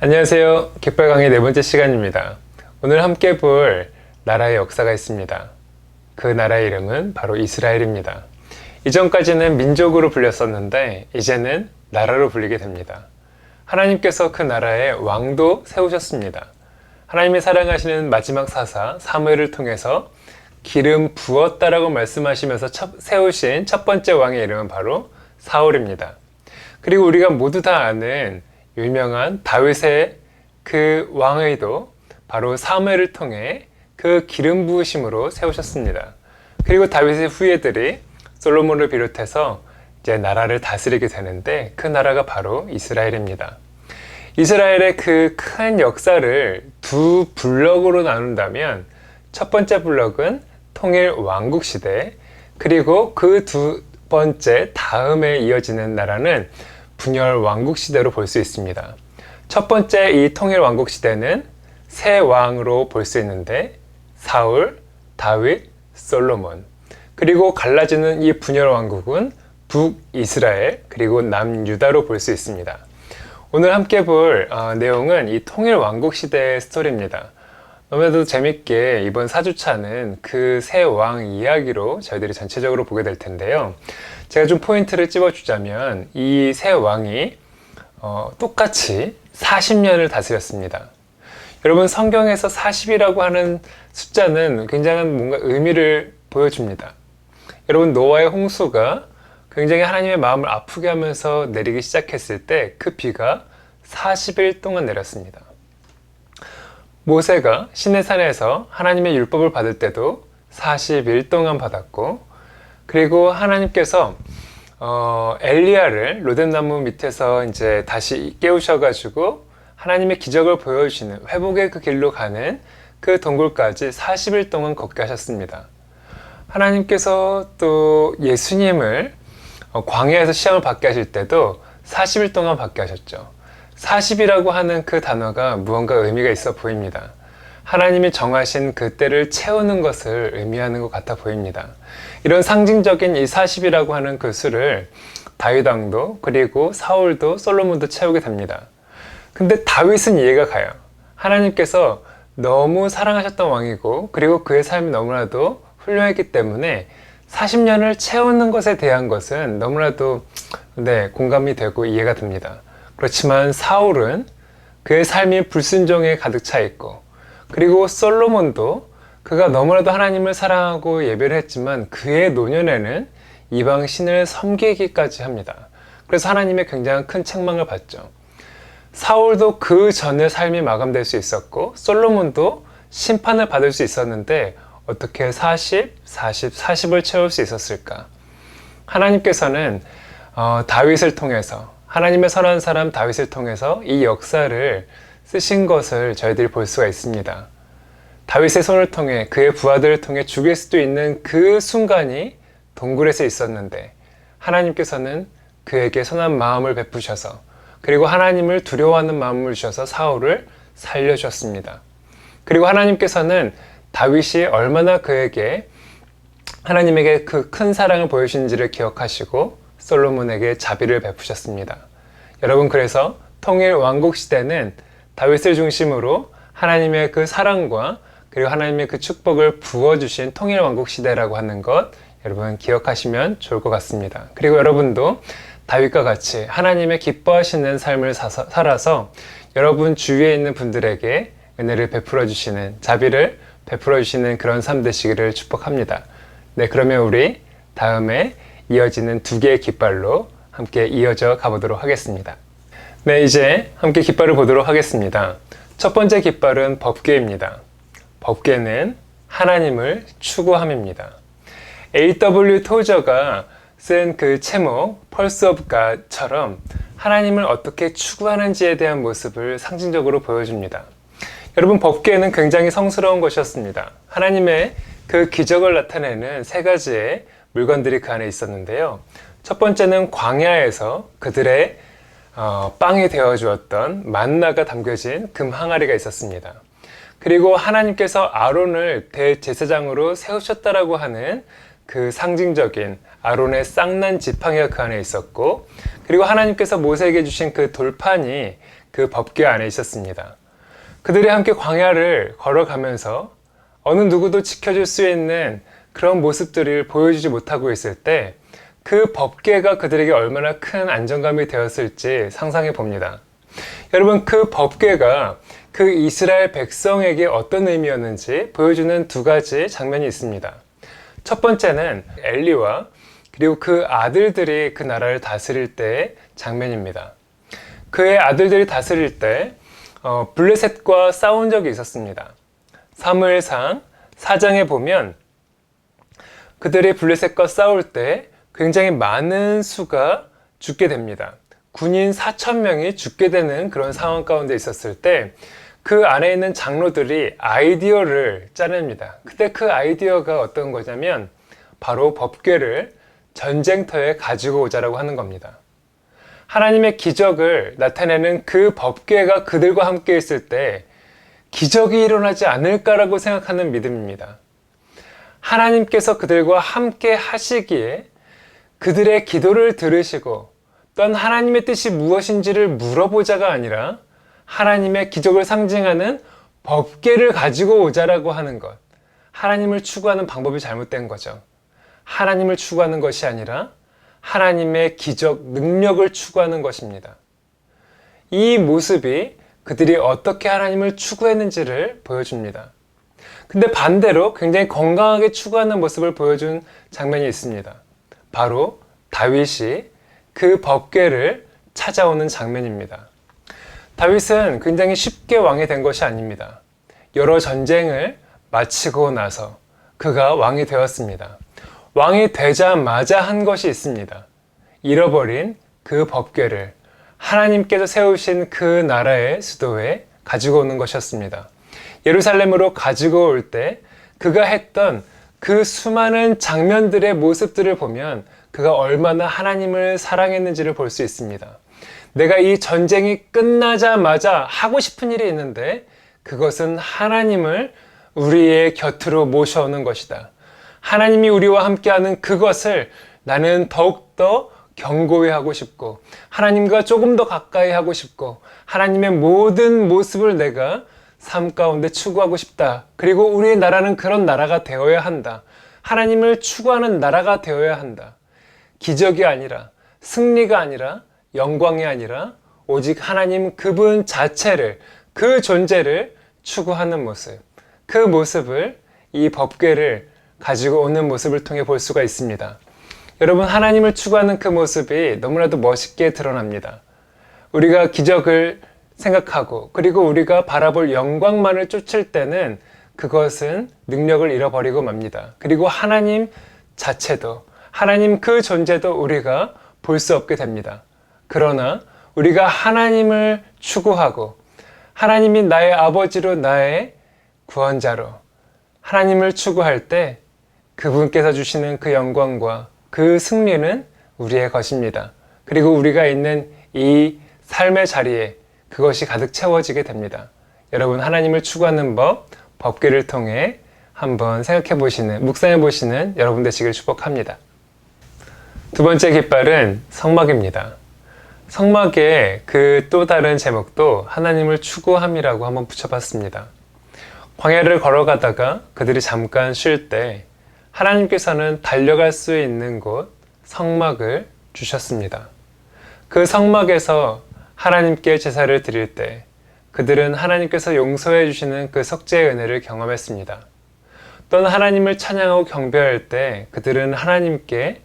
안녕하세요. 깃발 강의 네 번째 시간입니다. 오늘 함께 볼 나라의 역사가 있습니다. 그 나라의 이름은 바로 이스라엘입니다. 이전까지는 민족으로 불렸었는데 이제는 나라로 불리게 됩니다. 하나님께서 그 나라에 왕도 세우셨습니다. 하나님이 사랑하시는 마지막 사사 사무엘을 통해서 기름 부었다라고 말씀하시면서 세우신 첫 번째 왕의 이름은 바로 사울입니다. 그리고 우리가 모두 다 아는 유명한 다윗의 그 왕의도 바로 사무엘을 통해 그 기름 부으심으로 세우셨습니다. 그리고 다윗의 후예들이 솔로몬을 비롯해서 이제 나라를 다스리게 되는데 그 나라가 바로 이스라엘입니다. 이스라엘의 그 큰 역사를 두 블럭으로 나눈다면 첫 번째 블럭은 통일 왕국 시대, 그리고 그 두 번째 다음에 이어지는 나라는 분열 왕국 시대로 볼 수 있습니다. 첫 번째 이 통일 왕국 시대는 세 왕으로 볼 수 있는데 사울, 다윗, 솔로몬, 그리고 갈라지는 이 분열 왕국은 북이스라엘 그리고 남유다로 볼 수 있습니다. 오늘 함께 볼 내용은 이 통일 왕국 시대의 스토리입니다. 너무나도 재밌게 이번 4주차는 그 세 왕 이야기로 저희들이 전체적으로 보게 될 텐데요. 제가 좀 포인트를 찝어주자면 이 세 왕이 똑같이 40년을 다스렸습니다. 여러분, 성경에서 40이라고 하는 숫자는 굉장한 뭔가 의미를 보여줍니다. 여러분, 노아의 홍수가 굉장히 하나님의 마음을 아프게 하면서 내리기 시작했을 때 그 비가 40일 동안 내렸습니다. 모세가 시내산에서 하나님의 율법을 받을 때도 40일 동안 받았고, 그리고 하나님께서 엘리야를 로뎀나무 밑에서 이제 다시 깨우셔가지고 하나님의 기적을 보여주시는 회복의 그 길로 가는 그 동굴까지 40일 동안 걷게 하셨습니다. 하나님께서 또 예수님을 광야에서 시험을 받게 하실 때도 40일 동안 받게 하셨죠. 40이라고 하는 그 단어가 무언가 의미가 있어 보입니다. 하나님이 정하신 그 때를 채우는 것을 의미하는 것 같아 보입니다. 이런 상징적인 이 40이라고 하는 그 수를 다윗 왕도 그리고 사울도 솔로몬도 채우게 됩니다. 근데 다윗은 이해가 가요. 하나님께서 너무 사랑하셨던 왕이고 그리고 그의 삶이 너무나도 훌륭했기 때문에 40년을 채우는 것에 대한 것은 너무나도 공감이 되고 이해가 됩니다. 그렇지만 사울은 그의 삶이 불순종에 가득 차 있고, 그리고 솔로몬도 그가 너무나도 하나님을 사랑하고 예배를 했지만 그의 노년에는 이방 신을 섬기기까지 합니다. 그래서 하나님의 굉장히 큰 책망을 받죠. 사울도 그 전에 삶이 마감될 수 있었고 솔로몬도 심판을 받을 수 있었는데 어떻게 40을 채울 수 있었을까? 하나님께서는 다윗을 통해서, 하나님의 선한 사람 다윗을 통해서 이 역사를 쓰신 것을 저희들이 볼 수가 있습니다. 다윗의 손을 통해 그의 부하들을 통해 죽일 수도 있는 그 순간이 동굴에서 있었는데 하나님께서는 그에게 선한 마음을 베푸셔서, 그리고 하나님을 두려워하는 마음을 주셔서 사울을 살려주셨습니다. 그리고 하나님께서는 다윗이 얼마나 그에게 하나님에게 그 큰 사랑을 보여주신지를 기억하시고 솔로몬에게 자비를 베푸셨습니다. 여러분, 그래서 통일 왕국 시대는 다윗을 중심으로 하나님의 그 사랑과 그리고 하나님의 그 축복을 부어주신 통일 왕국 시대라고 하는 것 여러분 기억하시면 좋을 것 같습니다. 그리고 여러분도 다윗과 같이 하나님의 기뻐하시는 삶을 살아서 여러분 주위에 있는 분들에게 은혜를 베풀어 주시는, 자비를 베풀어 주시는 그런 삶 되시기를 축복합니다. 그러면 우리 다음에 이어지는 두 개의 깃발로 함께 이어져 가보도록 하겠습니다. 이제 함께 깃발을 보도록 하겠습니다. 첫 번째 깃발은 법궤입니다. 법궤는 하나님을 추구함입니다. A.W. 토저가 쓴 그 제목 Pulse of God처럼 하나님을 어떻게 추구하는지에 대한 모습을 상징적으로 보여줍니다. 여러분, 법궤는 굉장히 성스러운 것이었습니다. 하나님의 그 기적을 나타내는 세 가지의 물건들이 그 안에 있었는데요. 첫 번째는 광야에서 그들의 빵이 되어 주었던 만나가 담겨진 금 항아리가 있었습니다. 그리고 하나님께서 아론을 대제사장으로 세우셨다라고 하는 그 상징적인 아론의 쌍난 지팡이가 그 안에 있었고, 그리고 하나님께서 모세에게 주신 그 돌판이 그 법궤 안에 있었습니다. 그들이 함께 광야를 걸어가면서 어느 누구도 지켜줄 수 있는 그런 모습들을 보여주지 못하고 있을 때 그 법궤가 그들에게 얼마나 큰 안정감이 되었을지 상상해 봅니다. 여러분, 그 법궤가 그 이스라엘 백성에게 어떤 의미였는지 보여주는 두 가지 장면이 있습니다. 첫 번째는 엘리와 그리고 그 아들들이 그 나라를 다스릴 때의 장면입니다. 그의 아들들이 다스릴 때 블레셋과 싸운 적이 있었습니다. 사무엘상 4장에 보면 그들이 블레셋과 싸울 때 굉장히 많은 수가 죽게 됩니다. 군인 4,000명이 죽게 되는 그런 상황 가운데 있었을 때 그 안에 있는 장로들이 아이디어를 짜냅니다. 그때 그 아이디어가 어떤 거냐면 바로 법궤를 전쟁터에 가지고 오자라고 하는 겁니다. 하나님의 기적을 나타내는 그 법궤가 그들과 함께 있을 때 기적이 일어나지 않을까라고 생각하는 믿음입니다. 하나님께서 그들과 함께 하시기에 그들의 기도를 들으시고 또한 하나님의 뜻이 무엇인지를 물어보자가 아니라 하나님의 기적을 상징하는 법궤를 가지고 오자라고 하는 것. 하나님을 추구하는 방법이 잘못된 거죠. 하나님을 추구하는 것이 아니라 하나님의 기적, 능력을 추구하는 것입니다. 이 모습이 그들이 어떻게 하나님을 추구했는지를 보여줍니다. 근데 반대로 굉장히 건강하게 추구하는 모습을 보여준 장면이 있습니다. 바로 다윗이 그 법궤를 찾아오는 장면입니다. 다윗은 굉장히 쉽게 왕이 된 것이 아닙니다. 여러 전쟁을 마치고 나서 그가 왕이 되었습니다. 왕이 되자마자 한 것이 있습니다. 잃어버린 그 법궤를 하나님께서 세우신 그 나라의 수도에 가지고 오는 것이었습니다. 예루살렘으로 가지고 올 때 그가 했던 그 수많은 장면들의 모습들을 보면 그가 얼마나 하나님을 사랑했는지를 볼 수 있습니다. 내가 이 전쟁이 끝나자마자 하고 싶은 일이 있는데 그것은 하나님을 우리의 곁으로 모셔오는 것이다. 하나님이 우리와 함께하는 그것을 나는 더욱더 견고히 하고 싶고 하나님과 조금 더 가까이 하고 싶고 하나님의 모든 모습을 내가 삶 가운데 추구하고 싶다. 그리고 우리의 나라는 그런 나라가 되어야 한다. 하나님을 추구하는 나라가 되어야 한다. 기적이 아니라 승리가 아니라 영광이 아니라 오직 하나님 그분 자체를 그 존재를 추구하는 모습, 그 모습을 이 법궤를 가지고 오는 모습을 통해 볼 수가 있습니다. 여러분, 하나님을 추구하는 그 모습이 너무나도 멋있게 드러납니다. 우리가 기적을 생각하고 그리고 우리가 바라볼 영광만을 쫓을 때는 그것은 능력을 잃어버리고 맙니다. 그리고 하나님 자체도 하나님 그 존재도 우리가 볼 수 없게 됩니다. 그러나 우리가 하나님을 추구하고 하나님이 나의 아버지로 나의 구원자로 하나님을 추구할 때 그분께서 주시는 그 영광과 그 승리는 우리의 것입니다. 그리고 우리가 있는 이 삶의 자리에 그것이 가득 채워지게 됩니다. 여러분, 하나님을 추구하는 법, 법궤를 통해 한번 생각해 보시는, 묵상해 보시는 여러분 되시길 축복합니다. 두 번째 깃발은 성막입니다. 성막의 그 또 다른 제목도 하나님을 추구함이라고 한번 붙여봤습니다. 광야를 걸어가다가 그들이 잠깐 쉴 때 하나님께서는 달려갈 수 있는 곳 성막을 주셨습니다. 그 성막에서 하나님께 제사를 드릴 때 그들은 하나님께서 용서해 주시는 그 속죄의 은혜를 경험했습니다. 또는 하나님을 찬양하고 경배할 때 그들은 하나님께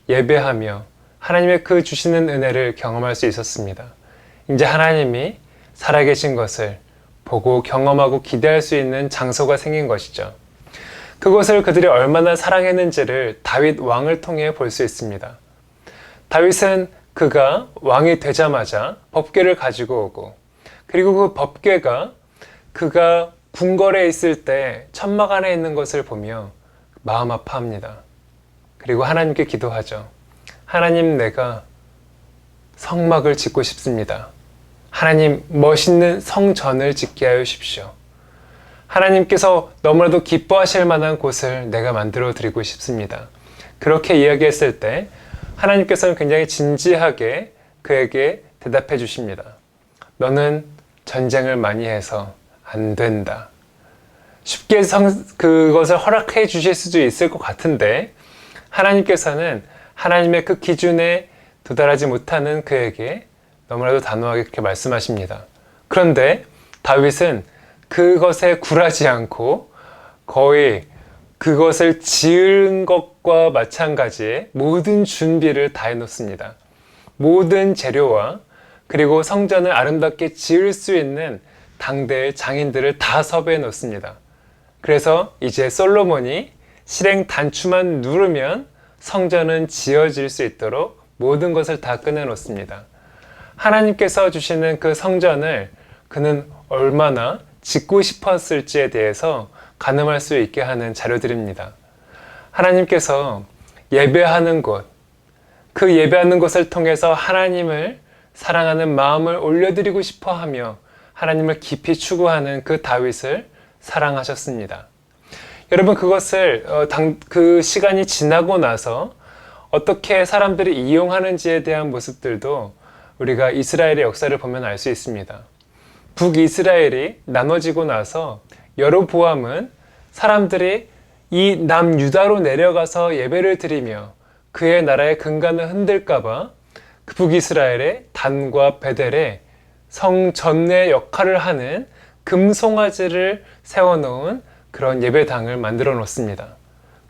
예배하며 하나님의 그 주시는 은혜를 경험할 수 있었습니다. 이제 하나님이 살아계신 것을 보고 경험하고 기대할 수 있는 장소가 생긴 것이죠. 그것을 그들이 얼마나 사랑했는지를 다윗 왕을 통해 볼 수 있습니다. 다윗은 그가 왕이 되자마자 법궤를 가지고 오고 그리고 그 법궤가 그가 궁궐에 있을 때 천막 안에 있는 것을 보며 마음 아파합니다. 그리고 하나님께 기도하죠. 하나님, 내가 성막을 짓고 싶습니다. 하나님, 멋있는 성전을 짓게 하여 주십시오. 하나님께서 너무나도 기뻐하실 만한 곳을 내가 만들어 드리고 싶습니다. 그렇게 이야기했을 때 하나님께서는 굉장히 진지하게 그에게 대답해 주십니다. 너는 전쟁을 많이 해서 안 된다. 쉽게 그것을 허락해 주실 수도 있을 것 같은데 하나님께서는 하나님의 그 기준에 도달하지 못하는 그에게 너무나도 단호하게 그렇게 말씀하십니다. 그런데 다윗은 그것에 굴하지 않고 거의 그것을 지은 것과 마찬가지의 모든 준비를 다 해놓습니다. 모든 재료와 그리고 성전을 아름답게 지을 수 있는 당대의 장인들을 다 섭외해 놓습니다. 그래서 이제 솔로몬이 실행 단추만 누르면 성전은 지어질 수 있도록 모든 것을 다 꺼내 놓습니다. 하나님께서 주시는 그 성전을 그는 얼마나 짓고 싶었을지에 대해서 가늠할 수 있게 하는 자료들입니다. 하나님께서 예배하는 곳, 그 예배하는 것을 통해서 하나님을 사랑하는 마음을 올려드리고 싶어 하며 하나님을 깊이 추구하는 그 다윗을 사랑하셨습니다. 여러분, 그것을 그 시간이 지나고 나서 어떻게 사람들이 이용하는지에 대한 모습들도 우리가 이스라엘의 역사를 보면 알 수 있습니다. 북이스라엘이 나눠지고 나서 여로보암은 사람들이 이 남유다로 내려가서 예배를 드리며 그의 나라의 근간을 흔들까봐 그 북이스라엘의 단과 베델에 성전의 역할을 하는 금송아지를 세워놓은 그런 예배당을 만들어 놓습니다.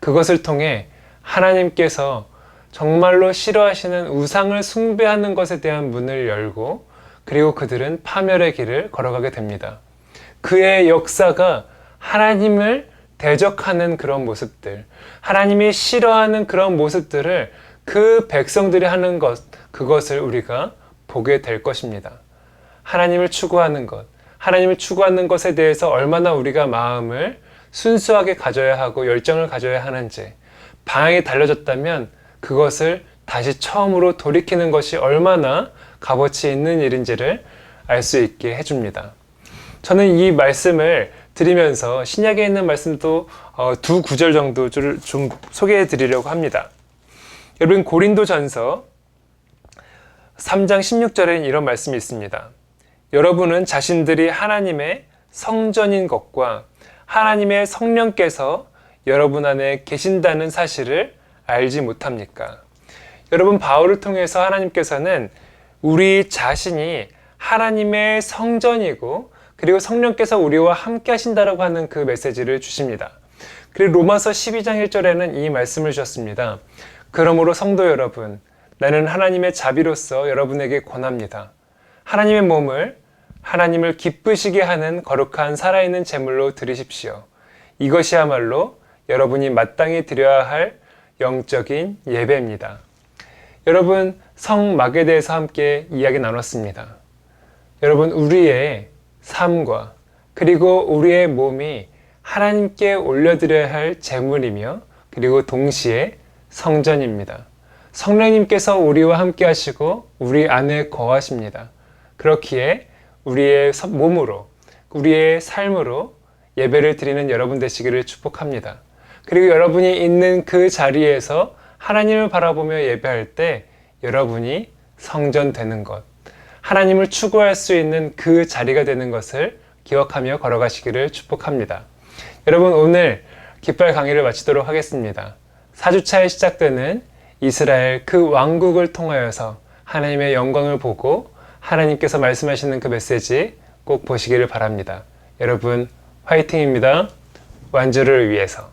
그것을 통해 하나님께서 정말로 싫어하시는 우상을 숭배하는 것에 대한 문을 열고 그리고 그들은 파멸의 길을 걸어가게 됩니다. 그의 역사가 하나님을 대적하는 그런 모습들, 하나님이 싫어하는 그런 모습들을 그 백성들이 하는 것, 그것을 우리가 보게 될 것입니다. 하나님을 추구하는 것, 하나님을 추구하는 것에 대해서 얼마나 우리가 마음을 순수하게 가져야 하고 열정을 가져야 하는지, 방향이 달라졌다면 그것을 다시 처음으로 돌이키는 것이 얼마나 값어치 있는 일인지를 알 수 있게 해줍니다. 저는 이 말씀을 드리면서 신약에 있는 말씀도 두 구절 정도를 좀 소개해 드리려고 합니다. 여러분, 고린도전서 3장 16절에는 이런 말씀이 있습니다. 여러분은 자신들이 하나님의 성전인 것과 하나님의 성령께서 여러분 안에 계신다는 사실을 알지 못합니까? 여러분, 바울을 통해서 하나님께서는 우리 자신이 하나님의 성전이고 그리고 성령께서 우리와 함께 하신다라고 하는 그 메시지를 주십니다. 그리고 로마서 12장 1절에는 이 말씀을 주셨습니다. 그러므로 성도 여러분, 나는 하나님의 자비로서 여러분에게 권합니다. 하나님의 몸을 하나님을 기쁘시게 하는 거룩한 살아있는 제물로 드리십시오. 이것이야말로 여러분이 마땅히 드려야 할 영적인 예배입니다. 여러분, 성막에 대해서 함께 이야기 나눴습니다. 여러분, 우리의 삶과 그리고 우리의 몸이 하나님께 올려드려야 할 제물이며 그리고 동시에 성전입니다. 성령님께서 우리와 함께 하시고 우리 안에 거하십니다. 그렇기에 우리의 몸으로, 우리의 삶으로 예배를 드리는 여러분 되시기를 축복합니다. 그리고 여러분이 있는 그 자리에서 하나님을 바라보며 예배할 때 여러분이 성전 되는 것, 하나님을 추구할 수 있는 그 자리가 되는 것을 기억하며 걸어가시기를 축복합니다. 여러분, 오늘 깃발 강의를 마치도록 하겠습니다. 4주차에 시작되는 이스라엘 그 왕국을 통하여서 하나님의 영광을 보고 하나님께서 말씀하시는 그 메시지 꼭 보시기를 바랍니다. 여러분, 화이팅입니다. 완주를 위해서.